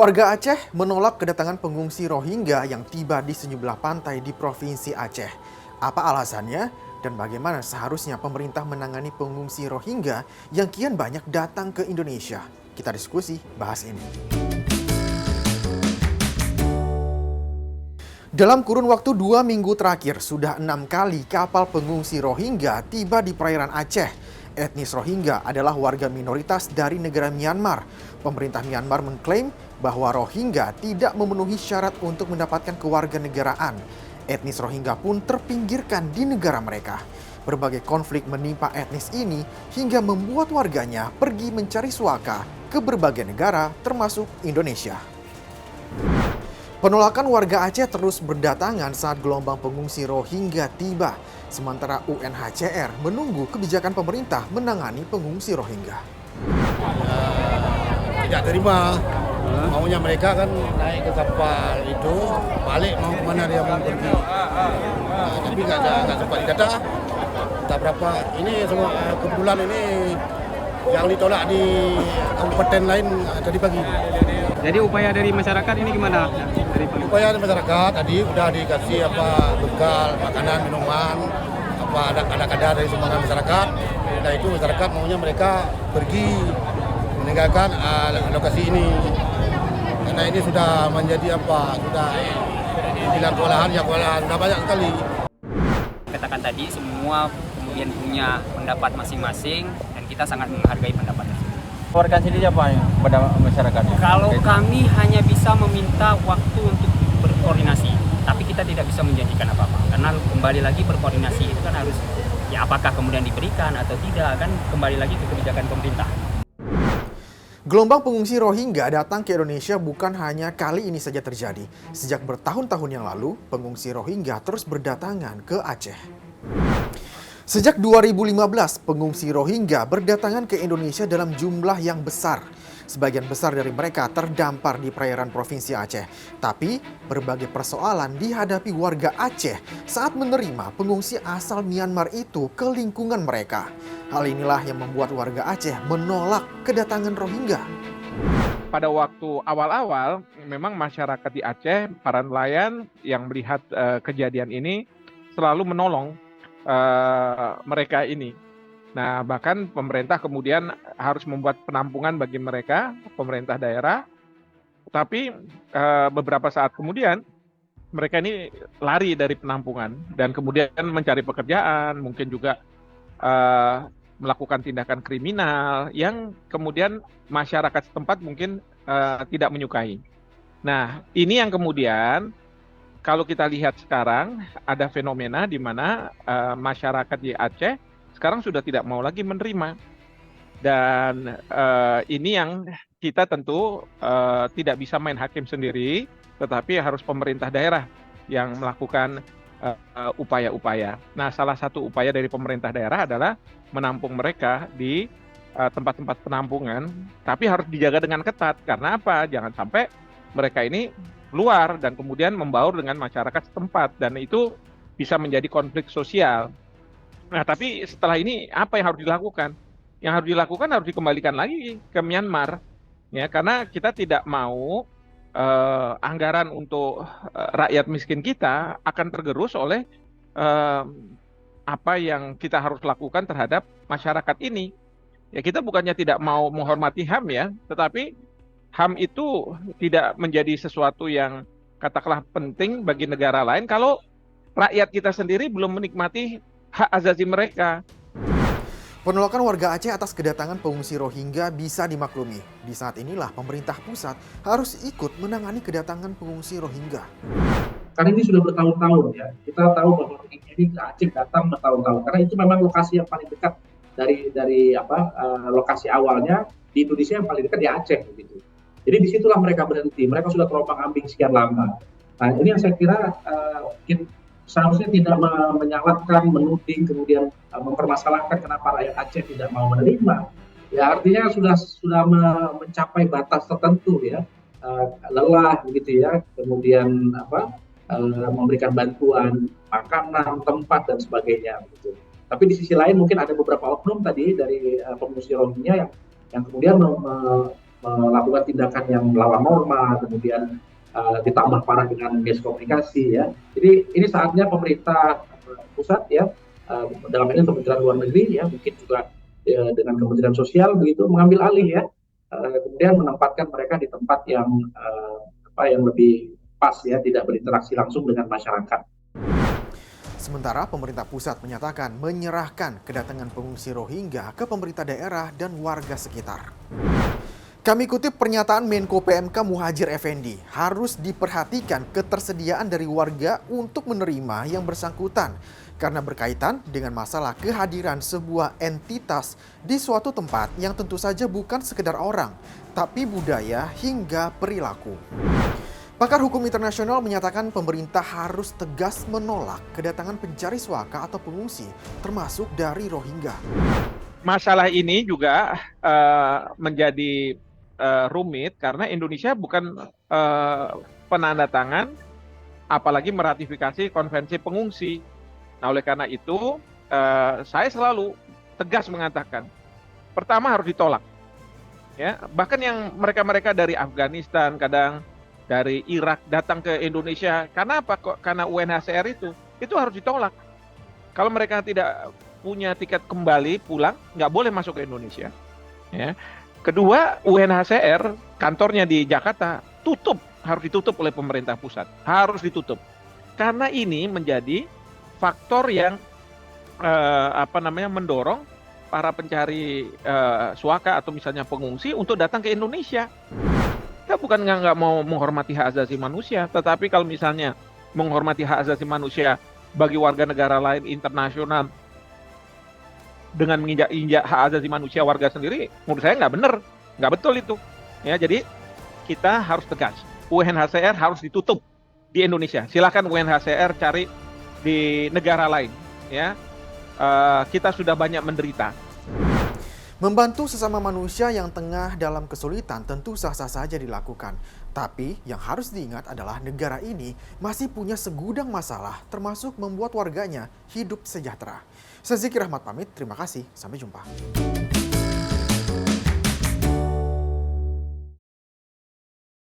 Warga Aceh menolak kedatangan pengungsi Rohingya yang tiba di sejumlah pantai di Provinsi Aceh. Apa alasannya dan bagaimana seharusnya pemerintah menangani pengungsi Rohingya yang kian banyak datang ke Indonesia? Kita diskusi bahas ini. Dalam kurun waktu 2 minggu terakhir, sudah 6 kali kapal pengungsi Rohingya tiba di perairan Aceh. Etnis Rohingya adalah warga minoritas dari negara Myanmar. Pemerintah Myanmar mengklaim bahwa Rohingya tidak memenuhi syarat untuk mendapatkan kewarganegaraan. Etnis Rohingya pun terpinggirkan di negara mereka. Berbagai konflik menimpa etnis ini hingga membuat warganya pergi mencari suaka ke berbagai negara termasuk Indonesia. Penolakan warga Aceh terus berdatangan saat gelombang pengungsi Rohingya tiba, sementara UNHCR menunggu kebijakan pemerintah menangani pengungsi Rohingya. Tidak terima, maunya mereka kan naik ke kapal itu, balik mau kemana dia mau pergi. Tapi nggak sempat didata. Tak berapa, ini semua kebetulan ini yang ditolak di kabupaten lain tadi pagi. Jadi upaya dari masyarakat ini gimana? Upaya dari masyarakat tadi udah dikasih bekal, makanan, minuman, ada kadar dari sumbangan masyarakat. Nah itu masyarakat maunya mereka pergi meninggalkan lokasi ini. Karena ini sudah menjadi sudah bilang kewalahan sudah banyak sekali. Katakan tadi semua kemudian punya pendapat masing-masing dan kita sangat menghargai pendapat tersebut. Warga sendiri apa yang pada masyarakatnya? Kalau kami hanya bisa meminta waktu untuk berkoordinasi, tapi kita tidak bisa menjanjikan apa-apa. Karena kembali lagi berkoordinasi itu kan harus, ya apakah kemudian diberikan atau tidak, kan kembali lagi ke kebijakan pemerintah. Gelombang pengungsi Rohingya datang ke Indonesia bukan hanya kali ini saja terjadi. Sejak bertahun-tahun yang lalu, pengungsi Rohingya terus berdatangan ke Aceh. Sejak 2015, pengungsi Rohingya berdatangan ke Indonesia dalam jumlah yang besar. Sebagian besar dari mereka terdampar di perairan Provinsi Aceh. Tapi, berbagai persoalan dihadapi warga Aceh saat menerima pengungsi asal Myanmar itu ke lingkungan mereka. Hal inilah yang membuat warga Aceh menolak kedatangan Rohingya. Pada waktu awal-awal, memang masyarakat di Aceh, para nelayan yang melihat kejadian ini selalu menolong mereka ini. Nah, bahkan pemerintah kemudian harus membuat penampungan bagi mereka, pemerintah daerah. Tapi beberapa saat kemudian mereka ini lari dari penampungan dan kemudian mencari pekerjaan, mungkin juga melakukan tindakan kriminal yang kemudian masyarakat setempat mungkin tidak menyukai. Nah, ini yang kemudian kalau kita lihat sekarang ada fenomena di mana masyarakat di Aceh sekarang sudah tidak mau lagi menerima. Dan ini yang kita tentu tidak bisa main hakim sendiri, tetapi harus pemerintah daerah yang melakukan upaya-upaya. Nah, salah satu upaya dari pemerintah daerah adalah menampung mereka di tempat-tempat penampungan, tapi harus dijaga dengan ketat. Karena apa? Jangan sampai mereka ini keluar dan kemudian membaur dengan masyarakat setempat, dan itu bisa menjadi konflik sosial. Nah, tapi setelah ini apa yang harus dilakukan? Yang harus dilakukan harus dikembalikan lagi ke Myanmar, ya, karena kita tidak mau anggaran untuk rakyat miskin kita akan tergerus oleh apa yang kita harus lakukan terhadap masyarakat ini. Ya, kita bukannya tidak mau menghormati HAM ya, tetapi HAM itu tidak menjadi sesuatu yang katakanlah penting bagi negara lain kalau rakyat kita sendiri belum menikmati hak asasi mereka. Penolakan warga Aceh atas kedatangan pengungsi Rohingya bisa dimaklumi. Di saat inilah pemerintah pusat harus ikut menangani kedatangan pengungsi Rohingya. Karena ini sudah bertahun-tahun ya, kita tahu bahwa Rohingya ini ke Aceh datang bertahun-tahun. Karena itu memang lokasi yang paling dekat dari lokasi awalnya di Indonesia, yang paling dekat di Aceh begitu. Jadi disitulah mereka berhenti, mereka sudah terombang-ambing sekian lama. Nah, ini yang saya kira seharusnya tidak menyalahkan, menuding, kemudian mempermasalahkan kenapa rakyat Aceh tidak mau menerima. Ya, artinya sudah mencapai batas tertentu ya, lelah begitu ya, kemudian memberikan bantuan makanan, tempat dan sebagainya gitu. Tapi di sisi lain mungkin ada beberapa oknum tadi dari pengungsi Rohingya yang kemudian melakukan tindakan yang melawan norma, kemudian ditambah parah dengan miskomunikasi ya. Jadi ini saatnya pemerintah pusat ya, dalam ini Kementerian Luar Negeri ya, mungkin juga dengan Kementerian Sosial begitu mengambil alih ya, kemudian menempatkan mereka di tempat yang lebih pas ya, tidak berinteraksi langsung dengan masyarakat. Sementara pemerintah pusat menyatakan menyerahkan kedatangan pengungsi Rohingya ke pemerintah daerah dan warga sekitar. Kami kutip pernyataan Menko PMK Muhadjir Effendi, harus diperhatikan ketersediaan dari warga untuk menerima yang bersangkutan karena berkaitan dengan masalah kehadiran sebuah entitas di suatu tempat yang tentu saja bukan sekedar orang, tapi budaya hingga perilaku. Pakar hukum internasional menyatakan pemerintah harus tegas menolak kedatangan pencari suaka atau pengungsi, termasuk dari Rohingya. Masalah ini juga menjadi rumit karena Indonesia bukan penanda tangan, apalagi meratifikasi konvensi pengungsi. Nah, oleh karena itu, saya selalu tegas mengatakan, pertama harus ditolak. Ya, bahkan yang mereka-mereka dari Afghanistan, kadang dari Irak datang ke Indonesia, karena apa? Karena UNHCR itu harus ditolak. Kalau mereka tidak punya tiket kembali pulang, nggak boleh masuk ke Indonesia. Ya. Kedua, UNHCR kantornya di Jakarta harus ditutup oleh pemerintah pusat, harus ditutup. Karena ini menjadi faktor yang mendorong para pencari suaka atau misalnya pengungsi untuk datang ke Indonesia. Kita bukan nggak mau menghormati hak asasi manusia, tetapi kalau misalnya menghormati hak asasi manusia bagi warga negara lain internasional dengan menginjak-injak hak asasi manusia warga sendiri, menurut saya nggak benar, nggak betul itu. Ya, jadi kita harus tegas. UNHCR harus ditutup di Indonesia. Silakan UNHCR cari di negara lain. Ya, kita sudah banyak menderita. Membantu sesama manusia yang tengah dalam kesulitan tentu sah-sah saja dilakukan. Tapi yang harus diingat adalah negara ini masih punya segudang masalah, termasuk membuat warganya hidup sejahtera. Saya Ziki Rahmat pamit, terima kasih, sampai jumpa.